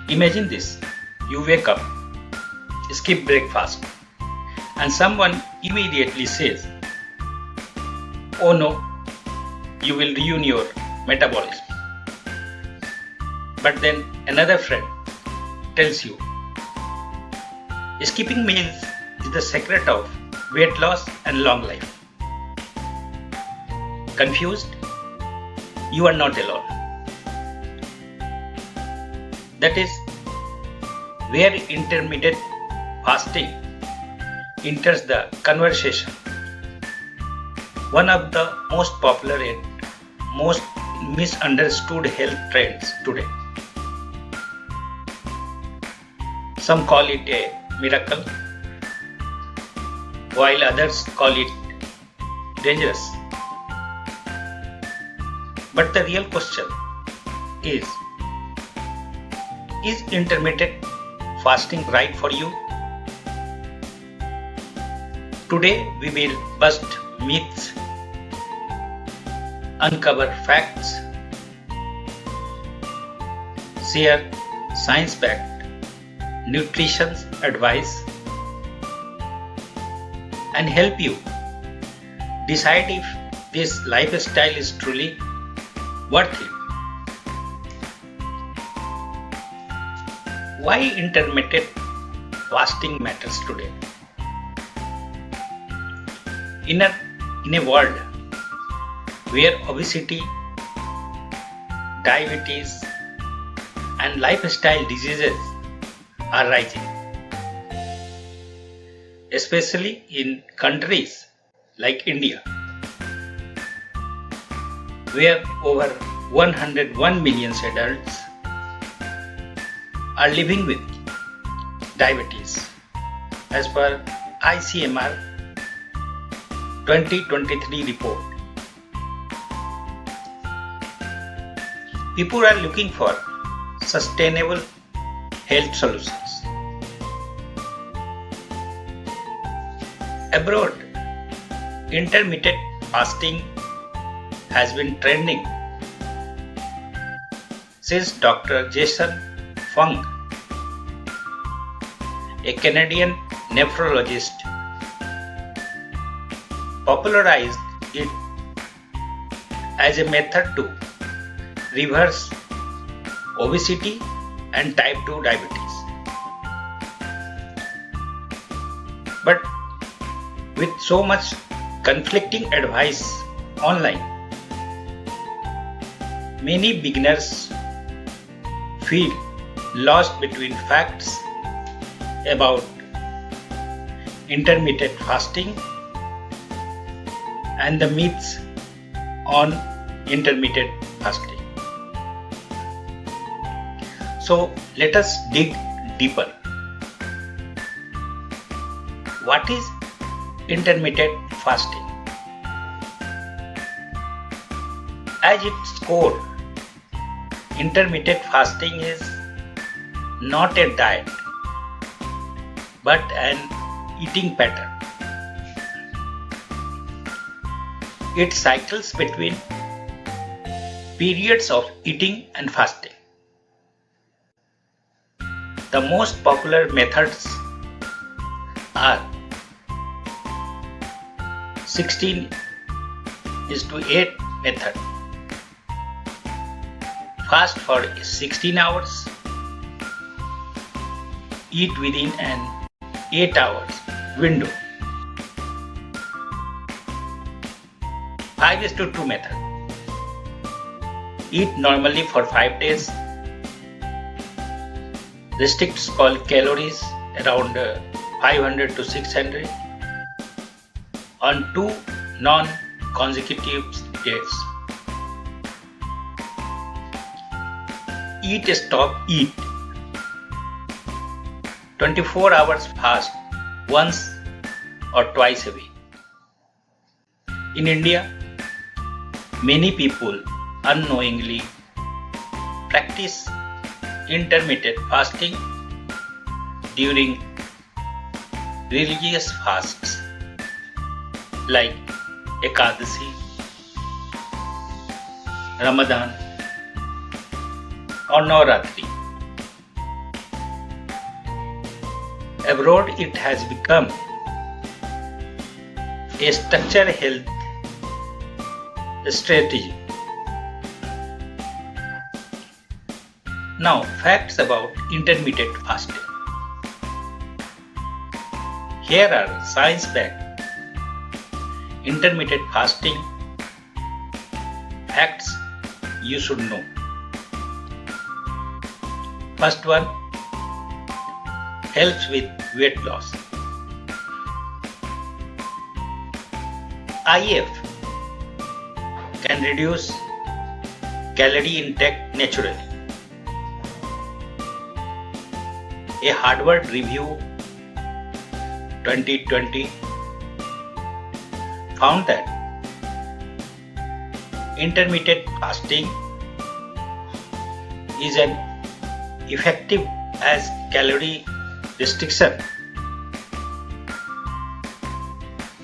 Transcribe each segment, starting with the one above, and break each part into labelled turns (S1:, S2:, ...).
S1: Imagine this, you wake up, skip breakfast, and someone immediately says, "Oh no, you will ruin your metabolism." But then another friend tells you, skipping meals is the secret of weight loss and long life. Confused? You are not alone. That is where intermittent fasting enters the conversation. One of the most popular and most misunderstood health trends today. Some call it a miracle, while others call it dangerous. But the real question is intermittent fasting right for you? Today we will bust myths, uncover facts, share science-backed nutrition advice, and help you decide if this lifestyle is truly worth it. Why intermittent fasting matters today? In a world where obesity, diabetes, and lifestyle diseases are rising, especially in countries like India, where over 101 million adults are living with diabetes, as per ICMR 2023 report. People are looking for sustainable health solutions. Abroad, intermittent fasting has been trending since Dr. Fung, a Canadian nephrologist, popularized it as a method to reverse obesity and type 2 diabetes. But with so much conflicting advice online, many beginners feel lost between facts about intermittent fasting and the myths on intermittent fasting. So let us dig deeper. What is intermittent fasting? At its core, intermittent fasting is not a diet but an eating pattern. It cycles between periods of eating and fasting. The most popular methods are 16:8 method. Fast for 16 hours. Eat within an 8 hours window. 5:2 method. Eat normally for 5 days. Restrict calories around 500 to 600 on 2 non-consecutive days. Eat, stop, eat. 24 hours fast once or twice a week. In India, many people unknowingly practice intermittent fasting during religious fasts like Ekadasi, Ramadan, or Navratri. Abroad, it has become a structured health strategy. Now, facts about intermittent fasting. Here are science-backed intermittent fasting facts you should know. First one, helps with weight loss. IF can reduce calorie intake naturally. A Harvard review 2020 found that intermittent fasting is as effective as calorie restriction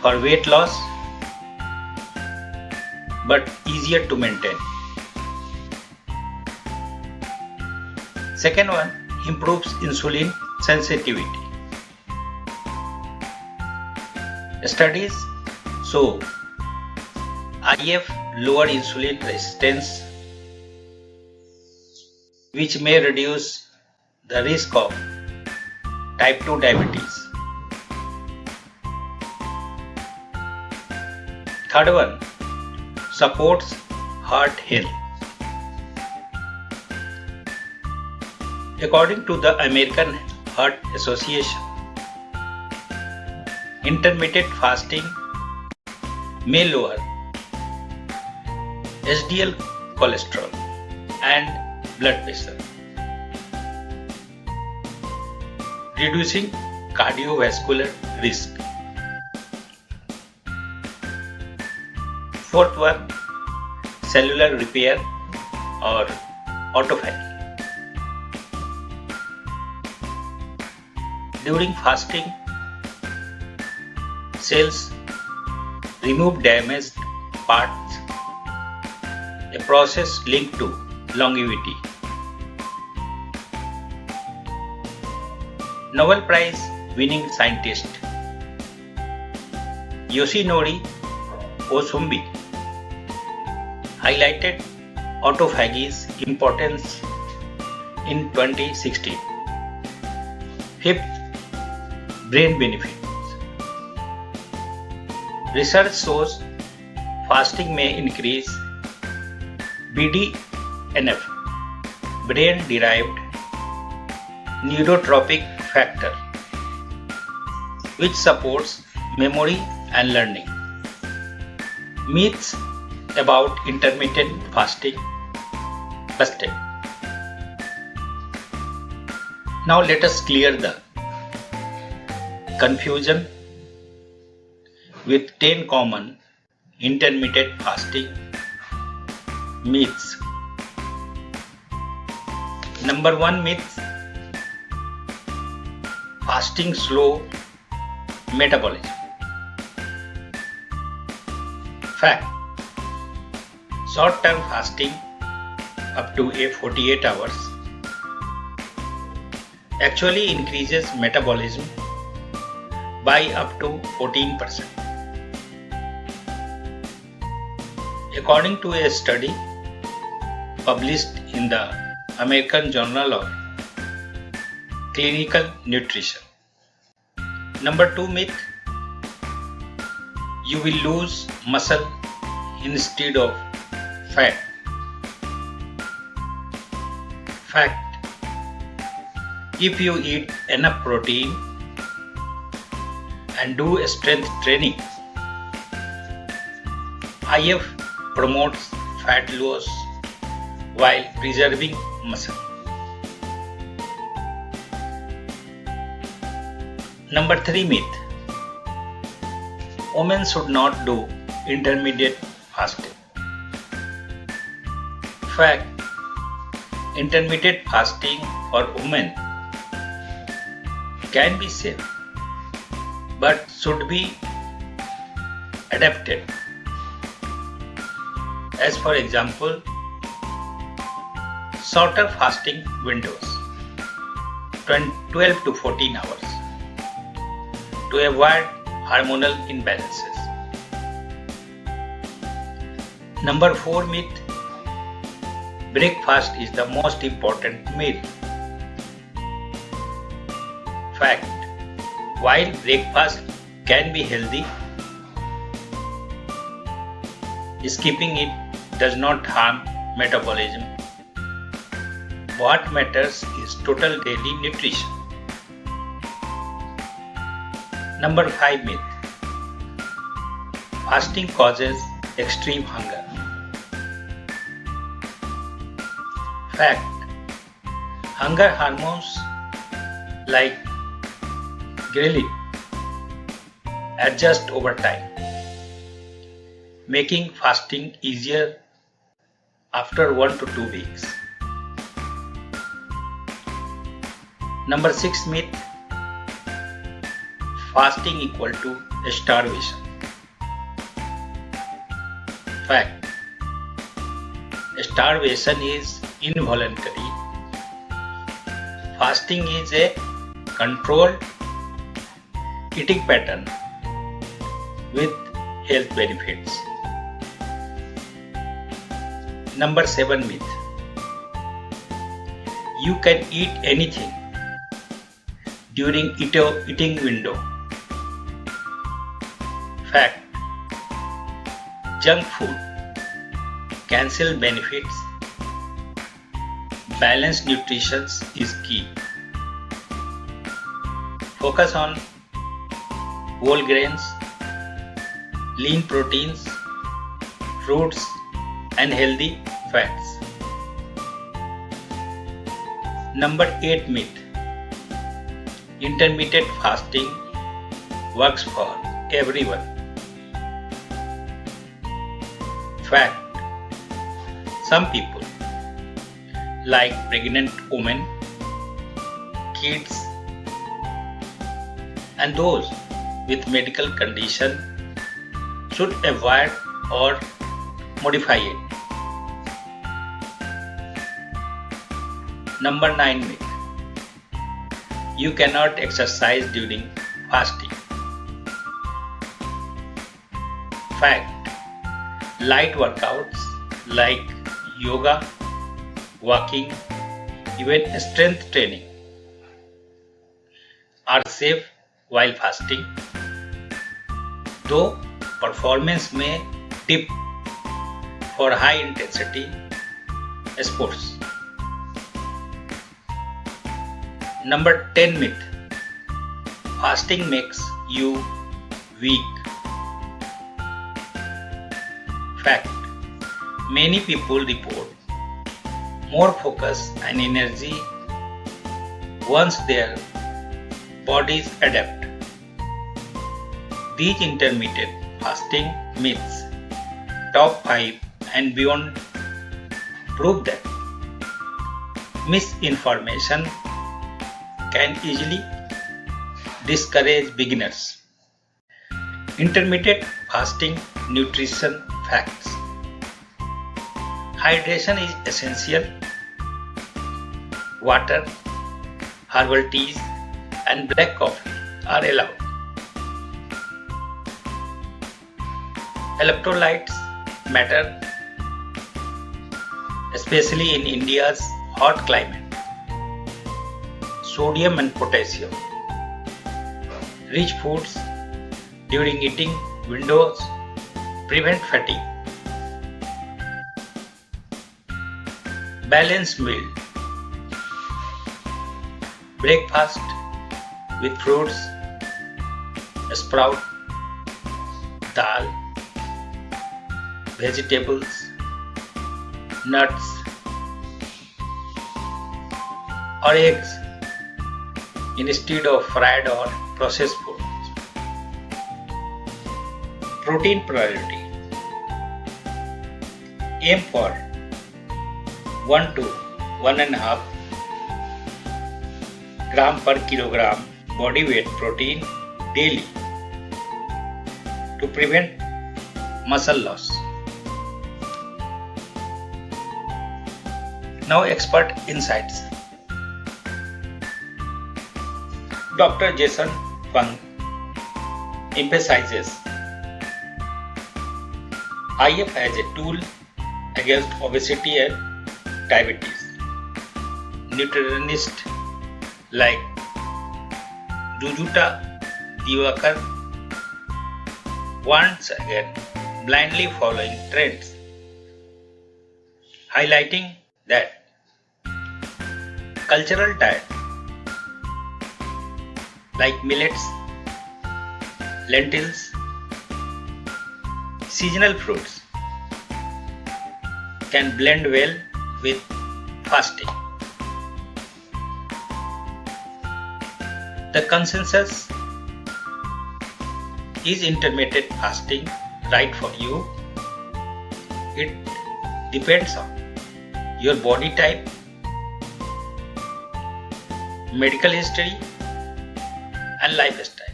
S1: for weight loss, but easier to maintain. Second one, improves insulin sensitivity. Studies show IF lower insulin resistance, which may reduce the risk of type 2 diabetes. Third one, supports heart health. According to the American Heart Association, intermittent fasting may lower HDL cholesterol and blood pressure, reducing cardiovascular risk. Fourth one, cellular repair or autophagy. During fasting, cells remove damaged parts, a process linked to longevity. Nobel Prize winning scientist Yoshinori Osumbi highlighted autophagy's importance in 2016. Fifth, brain benefits. Research shows fasting may increase BDNF, brain-derived neurotrophic factor, which supports memory and learning. Myths about intermittent fasting busted. Now let us clear the confusion with 10 common intermittent fasting myths. Number 1 myth: fasting slow metabolism. Fact: short-term fasting up to 48 hours actually increases metabolism by up to 14%. According to a study published in the American Journal of Clinical Nutrition. Number 2 myth: you will lose muscle instead of fat. Fact: if you eat enough protein and do strength training, IF promotes fat loss while preserving muscle. Number 3 myth: women should not do intermittent fasting. Fact: intermittent fasting for women can be safe but should be adapted. As for example, shorter fasting windows, 12 to 14 hours, to avoid hormonal imbalances. Number 4 myth: breakfast is the most important meal. Fact: while breakfast can be healthy, skipping it does not harm metabolism. What matters is total daily nutrition. Number 5 myth: fasting causes extreme hunger. Fact: hunger hormones like ghrelin adjust over time, making fasting easier after 1 to 2 weeks. Number 6 myth: fasting equal to starvation. Fact: starvation is involuntary. Fasting is a controlled eating pattern with health benefits. Number 7 myth: you can eat anything during eating window. Fact: junk food cancel benefits. Balanced nutrition is key. Focus on whole grains, lean proteins, fruits, and healthy fats. Number 8 myth: intermittent fasting works for everyone. Fact: some people, like pregnant women, kids, and those with medical condition, should avoid or modify it. Number 9 myth: you cannot exercise during fasting. Fact: light workouts like yoga, walking, even strength training are safe while fasting, though performance may dip for high intensity sports. Number 10 myth: fasting makes you weak. Fact: many people report more focus and energy once their bodies adapt. These intermittent fasting myths, top 5 and beyond, prove that misinformation can easily discourage beginners. Intermittent fasting nutrition facts: hydration is essential. Water, herbal teas, and black coffee are allowed. Electrolytes matter, especially in India's hot climate. Sodium and potassium. Rich foods during eating windows prevent fatigue. Balanced meal: breakfast with fruits, sprout, dal, vegetables, nuts, or eggs instead of fried or processed foods. Protein priority: aim for 1 to 1.5 gram per kilogram body weight protein daily to prevent muscle loss. Now expert insights. Dr. Jason Fung emphasizes IF as a tool against obesity and diabetes. Nutritionists like Jujuta Divakar once again blindly following trends, highlighting that cultural diet like millets, lentils, seasonal fruits can blend well with fasting. The consensus is intermittent fasting right for you? It depends on your body type, medical history, and lifestyle.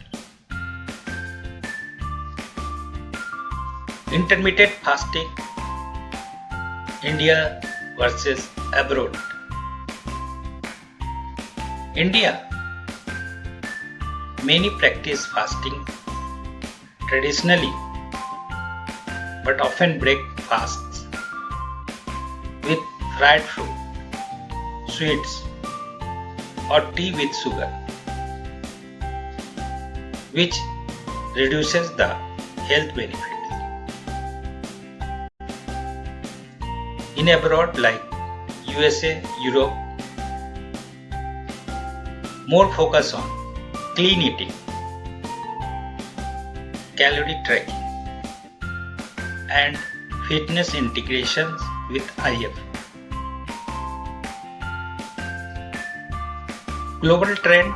S1: Intermittent fasting, India versus abroad. India, many practice fasting traditionally but often break fasts with fried fruit, sweets, or tea with sugar, which reduces the health benefits. In abroad like USA, Europe, more focus on clean eating, calorie tracking, and fitness integrations with IF. Global trend,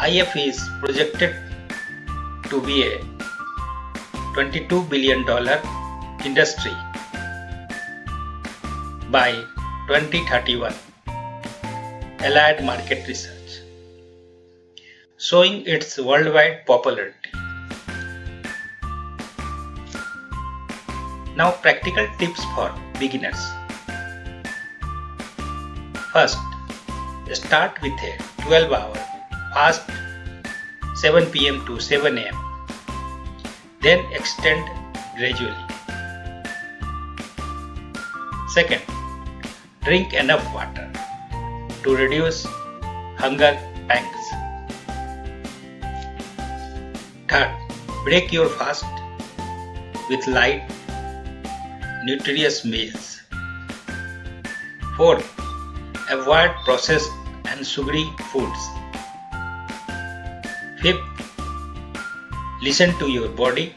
S1: IF is projected to be a $22 billion industry by 2031, Allied Market Research, showing its worldwide popularity. Now practical tips for beginners. First, start with a 12-hour fast 7 p.m. to 7 a.m. Then extend gradually. Second, drink enough water to reduce hunger pangs. Third, break your fast with light, nutritious meals. Fourth, avoid processed and sugary foods. Fifth, listen to your body.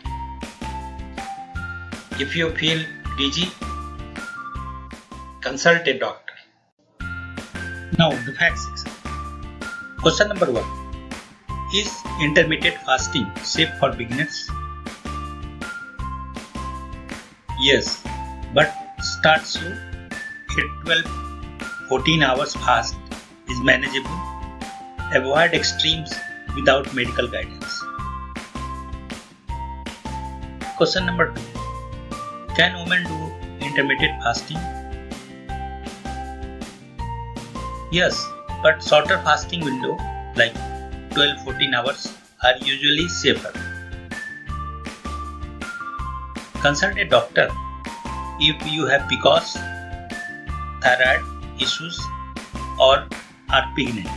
S1: If you feel dizzy, consult a doctor. Now the fact section. Question number 1. Is intermittent fasting safe for beginners? Yes, but start slow. A 12-14 hours fast is manageable. Avoid extremes without medical guidance. Question number 2. Can women do intermittent fasting? Yes, but shorter fasting window like 12-14 hours are usually safer. Consult a doctor if you have PCOS, thyroid issues, or are pregnant.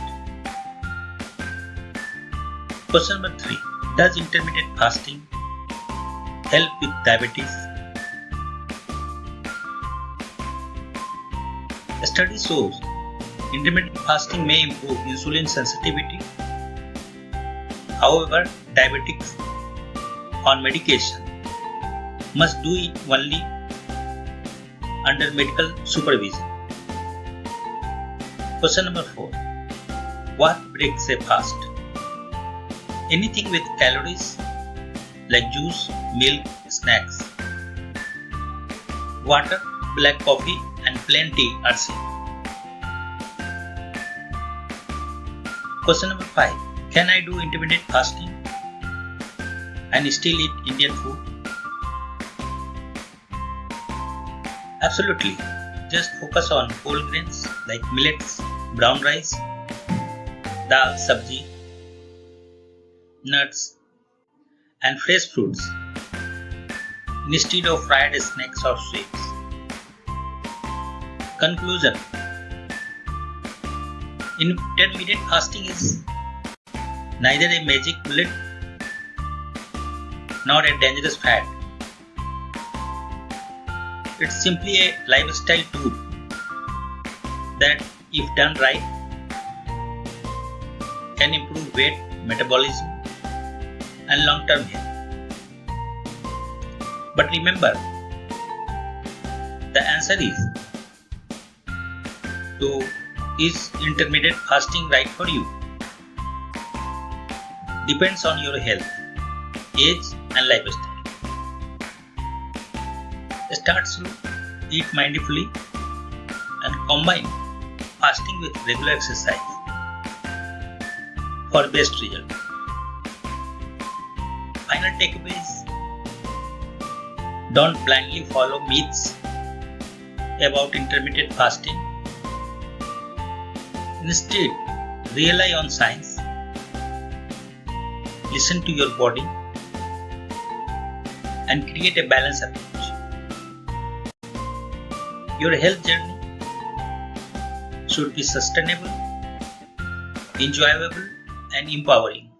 S1: Question number 3. Does intermittent fasting help with diabetes? A study shows intermittent fasting may improve insulin sensitivity. However, diabetics on medication must do it only under medical supervision. Question number 4. What breaks a fast? Anything with calories like juice, milk, snacks. Water, black coffee, and plain tea are safe. Question number 5. Can I do intermittent fasting and still eat Indian food? Absolutely. Just focus on whole grains like millets, brown rice, dal, sabji, nuts, and fresh fruits instead of fried snacks or sweets. Conclusion: intermittent fasting is neither a magic bullet nor a dangerous fad. It's simply a lifestyle tool that, if done right, can improve weight, metabolism, and long-term health. But remember, the answer is intermittent fasting right for you? Depends on your health, age, and lifestyle. Start slow, eat mindfully, and combine fasting with regular exercise for best result. Final takeaways: don't blindly follow myths about intermittent fasting. Instead, rely on science, listen to your body, and create a balanced approach. Your health journey should be sustainable, enjoyable, and empowering.